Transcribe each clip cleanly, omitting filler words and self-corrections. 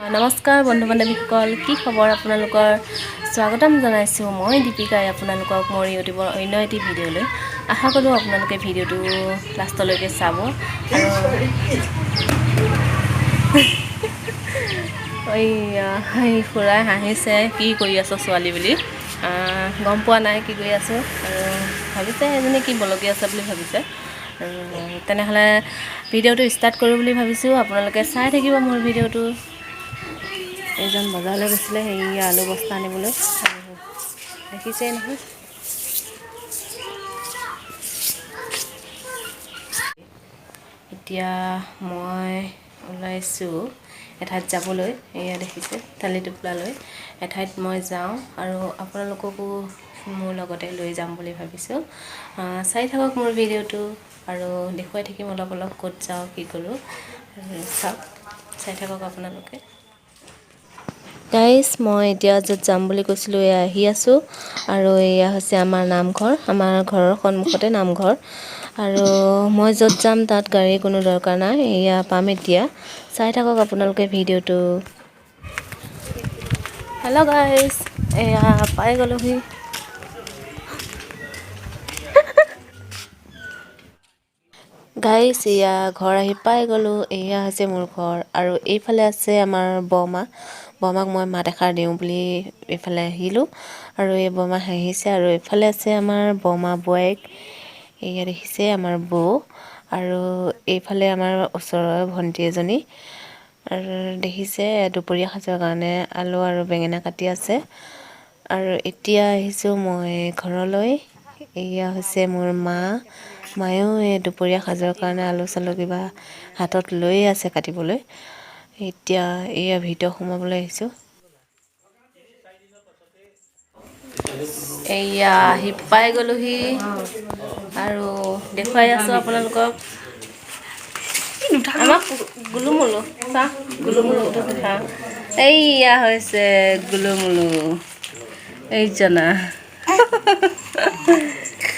নমস্কাৰ বন্ধু বান্ধৱীসকল, কি খবৰ আপোনালোকৰ? স্বাগতম জনাইছোঁ মই দীপিকাই আপোনালোকক মোৰ ইউটিউবৰ অন্য এটি ভিডিঅ'লৈ। আশা কৰোঁ আপোনালোকে ভিডিঅ'টো লাষ্টলৈকে চাব আৰু এই খুৰাই হাঁহিছে, কি কৰি আছ ছোৱালী বুলি। গম পোৱা নাই কি কৰি আছোঁ আৰু ভাবিছে এজনী কি বলকি আছে বুলি ভাবিছে। তেনেহ'লে ভিডিঅ'টো ষ্টাৰ্ট কৰোঁ বুলি ভাবিছোঁ। আপোনালোকে চাই থাকিব মোৰ ভিডিঅ'টো। এইজন বজাৰলৈ গৈছিলে সেই আলু বস্তা আনিবলৈ, দেখিছেই নহয়। এতিয়া মই ওলাইছোঁ এঠাইত যাবলৈ। এয়া দেখিছে থালি টোপোলা লৈ এঠাইত মই যাওঁ আৰু আপোনালোককো মোৰ লগতে লৈ যাম বুলি ভাবিছোঁ। চাই থাকক মোৰ ভিডিঅ'টো আৰু দেখুৱাই থাকিম অলপ অলপ ক'ত যাওঁ কি কৰোঁ। চাওক, চাই থাকক আপোনালোকে। গাইজ, মই এতিয়া য'ত যাম বুলি কৈছিলোঁ এয়া আহি আছোঁ আৰু এয়া হৈছে আমাৰ নামঘৰ। আমাৰ ঘৰৰ সন্মুখতে নামঘৰ আৰু মই য'ত যাম তাত গাড়ীৰ কোনো দৰকাৰ নাই। এয়া পাম এতিয়া, চাই থাকক আপোনালোকে ভিডিঅ'টো। হেল্ল' গাইজ, এয়া পাই গ'লোহি। গাইজ, এয়া ঘৰ আহি পাই গ'লোঁ। এয়া হৈছে মোৰ ঘৰ আৰু এইফালে আছে আমাৰ বৰমা। বৰমাক মই মাত এষাৰ দিওঁ বুলি এইফালে আহিলোঁ আৰু এই বৰমা হাঁহিছে আৰু এইফালে আছে আমাৰ বৰমা বোৱাৰীক। এয়া দেখিছে আমাৰ বৌ আৰু এইফালে আমাৰ ওচৰৰ ভণ্টি এজনী আৰু দেখিছে দুপৰীয়া সাজৰ কাৰণে আলু আৰু বেঙেনা কাটি আছে। আৰু এতিয়া আহিছোঁ মই ঘৰলৈ। এয়া হৈছে মোৰ মায়েও এই দুপৰীয়া সাজৰ কাৰণে আলু চালু কিবা হাতত লৈয়ে আছে কাটিবলৈ। এতিয়া এয়া ভিতৰত সোমাবলৈ আহিছোঁ। এয়া আহি পাই গ'লোহি আৰু দেখুৱাই আছোঁ আপোনালোকক। আমাক গুলুমুলু চা, গুলুমুলু চা, এইয়া হৈছে গুলুমুলু। এইজনা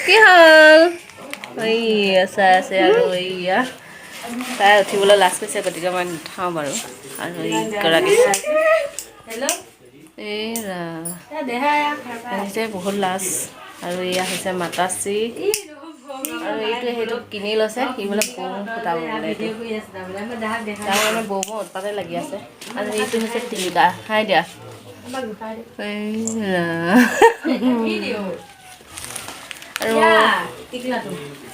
কি হ'ল? এইয়া চাই আছে আৰু এইয়া তাই উঠিবলৈ লাজ কৰিছে, গতিকে মই নুঠাওঁ বাৰু। আৰু এইগৰাকী হৈছে বহুত লাজ আৰু এয়া হৈছে মাতাশ্ৰী আৰু এইটোৱে সেইটো কিনি লৈছে। সি বোলে বৌ ফুটাব বোলে, তাৰমানে বৌ উৎপাতে লাগি আছে। আৰু এইটো হৈছে টিলিকা, খাই দিয়া। আৰু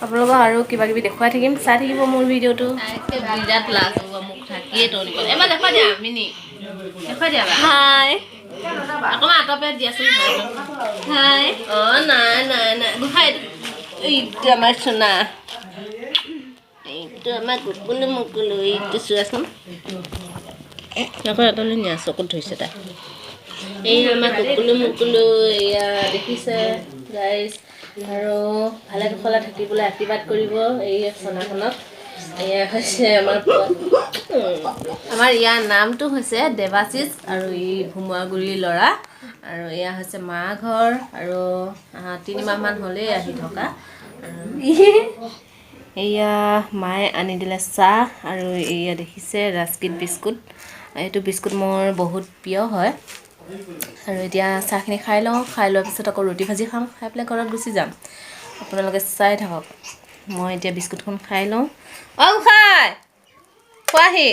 আপোনালোকক আৰু কিবা কিবি দেখুৱাই থাকিম, চাই থাকিব মোৰ ভিডিঅ'টো। বিৰাট লাজ হ'ব মোক থাকিয়ে তনি কৰে। এবাৰ দেখুৱাই দিয়া মিনি, দেখুৱাই দিয়া। হাই, অকণমান আঁতৰ পৰা দিয়াচোন। হাই, অঁ নাই নাই নাই গোসাঁই, এইটো আমাৰ চোনা, এইটো আমাৰ কুকুলো মুকুলো। এইটো চোৱাচোন, আকৌ আঁতৰলৈ নিয়া, চকুত ধৰিছে তাই। এই আমাৰ কুকুলো মুকুলো। এয়া দেখিছে গাইজ আৰু ভালে কুশলে থাকিবলৈ আশীৰ্বাদ কৰিব এই চনাখনক। এয়া হৈছে আমাৰ ইয়াৰ নামটো হৈছে দেৱাশিষ আৰু ই ভোমোৱাগুৰিৰ ল'ৰা। আৰু এয়া হৈছে মা ঘৰ আৰু 3 মাহমান হ'লেই আহি থকা। এয়া মায়ে আনি দিলে চাহ আৰু এয়া দেখিছে ৰাস্কিট বিস্কুট। এইটো বিস্কুট মোৰ বহুত প্ৰিয় হয়। আৰু এতিয়া চাহখিনি খাই লওঁ, খাই লোৱাৰ পিছত আকৌ ৰুটি ভাজি খাম, খাই পেলাই ঘৰত গুচি যাম। আপোনালোকে চাই থাকক। মই এতিয়া বিস্কুটখন খাই লওঁ। অঁ গোসাঁই খোৱাহি।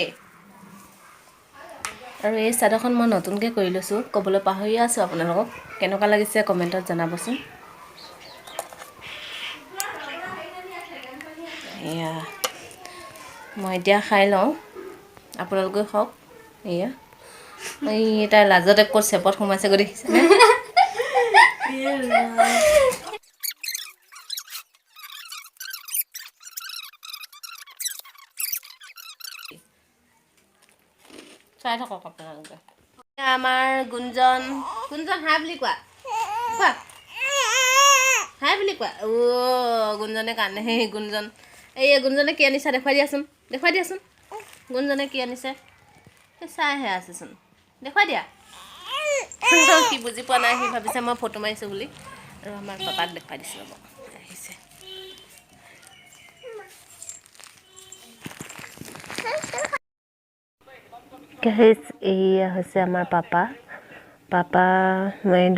আৰু এই চাদৰখন মই নতুনকৈ কৰি লৈছোঁ, ক'বলৈ পাহৰিয়ে আছোঁ আপোনালোকক। কেনেকুৱা লাগিছে কমেণ্টত জনাবচোন। এয়া মই এতিয়া খাই লওঁ, আপোনালোকেও খাওক। এয়া এই তাই লাজতে ক'ত চেপত সোমাইছেগৈ দেখিছেনে? চাই থাকক আপোনালোকে। আমাৰ গুঞ্জন হাই বুলি কোৱা, কোৱা হাই বুলি কোৱা। গুঞ্জনে কান্দে। সেই গুঞ্জন, এই গুঞ্জনে কি আনিছে দেখুৱাই দিয়াচোন, দেখুৱাই দিয়াচোন। গুঞ্জনে কি আনিছে চাইহে আছেচোন, দেখুৱাই দিয়া। সি বুজি পোৱা নাই, সি ভাবিছে মই ফটো মাৰিছোঁ বুলি। আৰু আমাৰ পাপাক দেখুৱাই দিছোঁ ৰ'ব, আহিছে। গাইজ এয়া হৈছে আমাৰ পাপা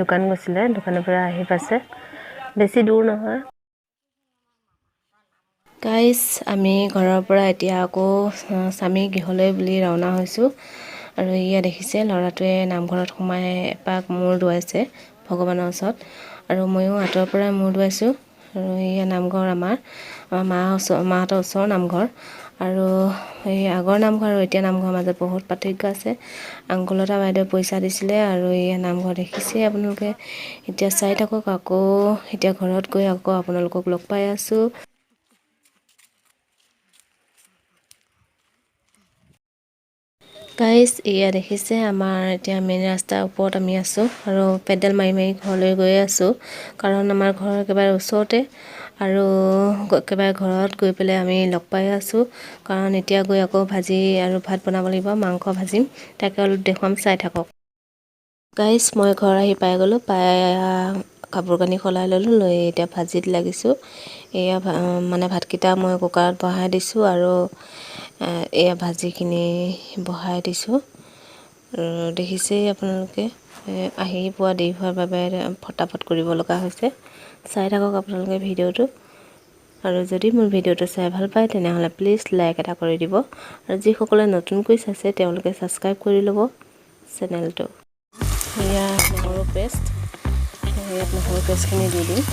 দোকান গৈছিলে, দোকানৰ পৰা আহি পাইছে, বেছি দূৰ নহয়। গাইজ আমি ঘৰৰ পৰা এতিয়া আকৌ স্বামী গৃহলৈ বুলি ৰাওনা হৈছোঁ। আৰু এয়া দেখিছে ল'ৰাটোৱে নামঘৰত সোমাই এপাক মূৰ দোৱাইছে ভগৱানৰ ওচৰত, আৰু ময়ো আঁতৰৰ পৰাই মূৰ দোৱাইছোঁ। আৰু এয়া নামঘৰ আমাৰ মাহঁতৰ ওচৰৰ নামঘৰ, আৰু এই আগৰ নামঘৰ আৰু এতিয়া নামঘৰৰ মাজত বহুত পাৰ্থক্য আছে। আংকুলতা বাইদেৱে পইচা দিছিলে, আৰু এয়া নামঘৰ দেখিছে আপোনালোকে। এতিয়া চাই থাকক, আকৌ এতিয়া ঘৰত গৈ আকৌ আপোনালোকক লগ পাই আছোঁ। গাইজ এয়া দেখিছে আমাৰ এতিয়া মেইন ৰাস্তাৰ ওপৰত আমি আছোঁ, আৰু পেডেল মাৰি মাৰি ঘৰলৈ গৈ আছোঁ, কাৰণ আমাৰ ঘৰ একেবাৰে ওচৰতে। আৰু একেবাৰে ঘৰত গৈ পেলাই আমি লগ পাই আছোঁ, কাৰণ এতিয়া গৈ আকৌ ভাজি আৰু ভাত বনাব লাগিব, মাংস ভাজিম, তাকে অলপ দেখুৱাম, চাই থাকক। গাইজ মই ঘৰ আহি পাই গ'লোঁ, কাপোৰ কানি সলাই ল'লোঁ, লৈ এতিয়া ভাজিত লাগিছোঁ। এয়া মানে ভাতকেইটা মই কুকাৰত বহাই দিছোঁ, আৰু এয়া ভাজিখিনি বহাই দিছোঁ। দেখিছেই আপোনালোকে, আহি পোৱা দেৰি হোৱাৰ বাবে ফটাফট কৰিব লগা হৈছে। চাই থাকক আপোনালোকে ভিডিঅ'টো, আৰু যদি মোৰ ভিডিঅ'টো চাই ভাল পায় তেনেহ'লে প্লিজ লাইক এটা কৰি দিব, আৰু যিসকলে নতুনকৈ চাইছে তেওঁলোকে ছাবস্ক্ৰাইব কৰি ল'ব চেনেলটো। এয়া নহৰু পেষ্ট, ইয়াত নহৰু পেষ্টখিনি দি দিম।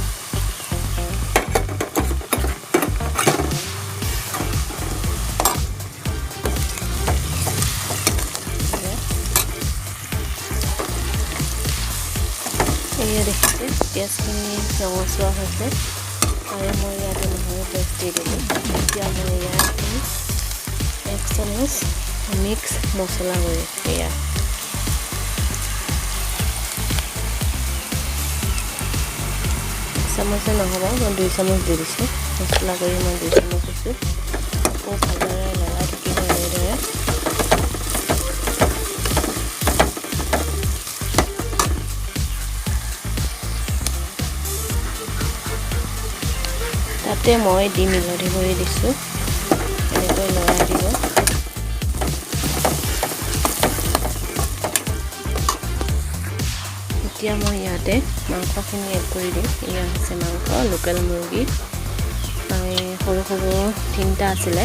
এয়া দেখিছে পিঁয়াজখিনি ৰঙচুৱা হৈছে, আৰু মই ইয়াতে নহৰু পেষ্ট দি দিলোঁ। এতিয়া মই ইয়াত 1 চামুচ মিক্স মছলা গুড়ি, এয়া চামুচে নহ'ব, মই 2 চামুচ দি দিছোঁ। মছলা গুড়ি মই 2 চামুচ দিছোঁ। আকৌ ভালদৰে লৰাই থাকিব এনেদৰে। তাতে মই ডিম মিহলি কৰি দিছোঁ, এনেকৈ লৰাই দিব। এতিয়া মই ইয়াতে মাংসখিনি এড কৰি দিম। এয়া হৈছে মাংস, লোকেল মুৰ্গী, সৰু সৰু 3টা আছিলে,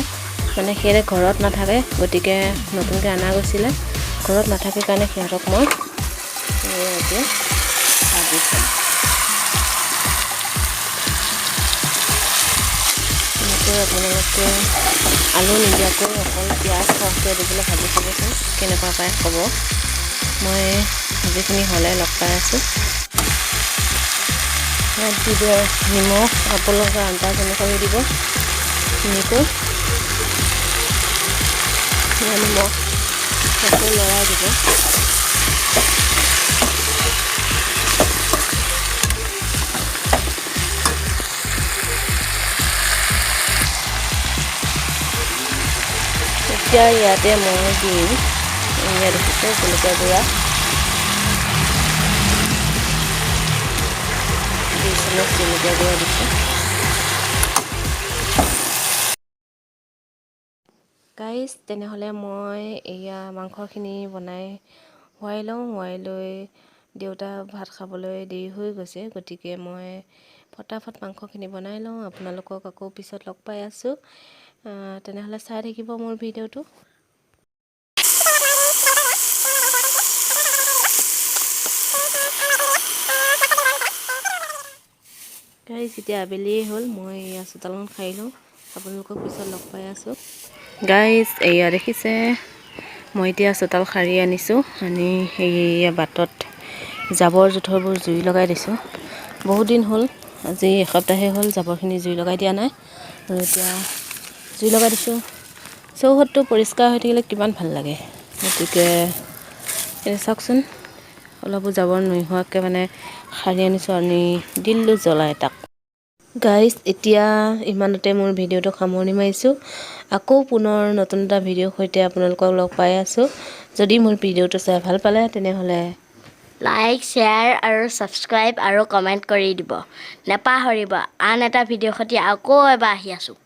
মানে সেয়ে ঘৰত নাথাকে, গতিকে নতুনকৈ অনা গৈছিলে, ঘৰত নাথাকে কাৰণে সিহঁতক মই এতিয়া ভাজিছোঁ। আপোনালোকে আলু নিদিয়াকৈ অকল পিঁয়াজ সৰহকৈ দি পেলাই ভাজি খাবচোন, কেনেকুৱা পায় ক'ব। মই ভাজিখিনি হ'লে লগ পাই আছোঁ। ইয়াত দি দিব নিমখ, আপোনালোকৰ আন্দাজ অনুসৰি দিব ধুনীয়াকৈ, নিমখ আকৌ লৰাই দিব। এতিয়া ইয়াতে মই দিম, ইয়াত দেখিছে জলকীয়া গুড়া 2 চামুচ জলকীয়া গুড়া দিছোঁ। গাইজ তেনেহ'লে মই এয়া মাংসখিনি বনাই হোৱাই লওঁ, হোৱাই লৈ দেউতা ভাত খাবলৈ দেৰি হৈ গৈছে, গতিকে মই ফটাফট মাংসখিনি বনাই লওঁ, আপোনালোকক আকৌ পিছত লগ পাই আছোঁ। তেনেহ'লে চাই থাকিব মোৰ ভিডিঅ'টো। গাইজ এতিয়া আবেলিয়ে হ'ল, মই এয়া চোতালখন খাই লওঁ, আপোনালোকক পিছত লগ পাই আছোঁ। গাইজ এয়া দেখিছে মই এতিয়া চোতাল সাৰি আনিছোঁ, আনি এয়া বাটত জাবৰ জোঁথৰবোৰ জুই লগাই দিছোঁ। বহুত দিন হ'ল, আজি এসপ্তাহে হ'ল জাবৰখিনি জুই লগাই দিয়া নাই, আৰু এতিয়া জুই লগাই দিছোঁ। চৌহদটো পৰিষ্কাৰ হৈ থাকিলে কিমান ভাল লাগে, গতিকে চাওকচোন, অলপো জাবৰ নোহোৱাকৈ মানে সাৰি আনিছোঁ, আনি দিলোঁ জ্বলাই তাক। গাইজ এতিয়া ইমানতে মোৰ ভিডিঅ'টো সামৰণি মাৰিছোঁ। আকৌ পুনৰ নতুন এটা ভিডিঅ'ৰ সৈতে আপোনালোকক লগ পাই আছোঁ। যদি মোৰ ভিডিঅ'টো চাই ভাল পালে তেনেহ'লে লাইক, শ্বেয়াৰ আৰু ছাবস্ক্ৰাইব আৰু কমেণ্ট কৰি দিব নেপাহৰিব। আন এটা ভিডিঅ'ৰ সৈতে আকৌ এবাৰ আহি আছোঁ।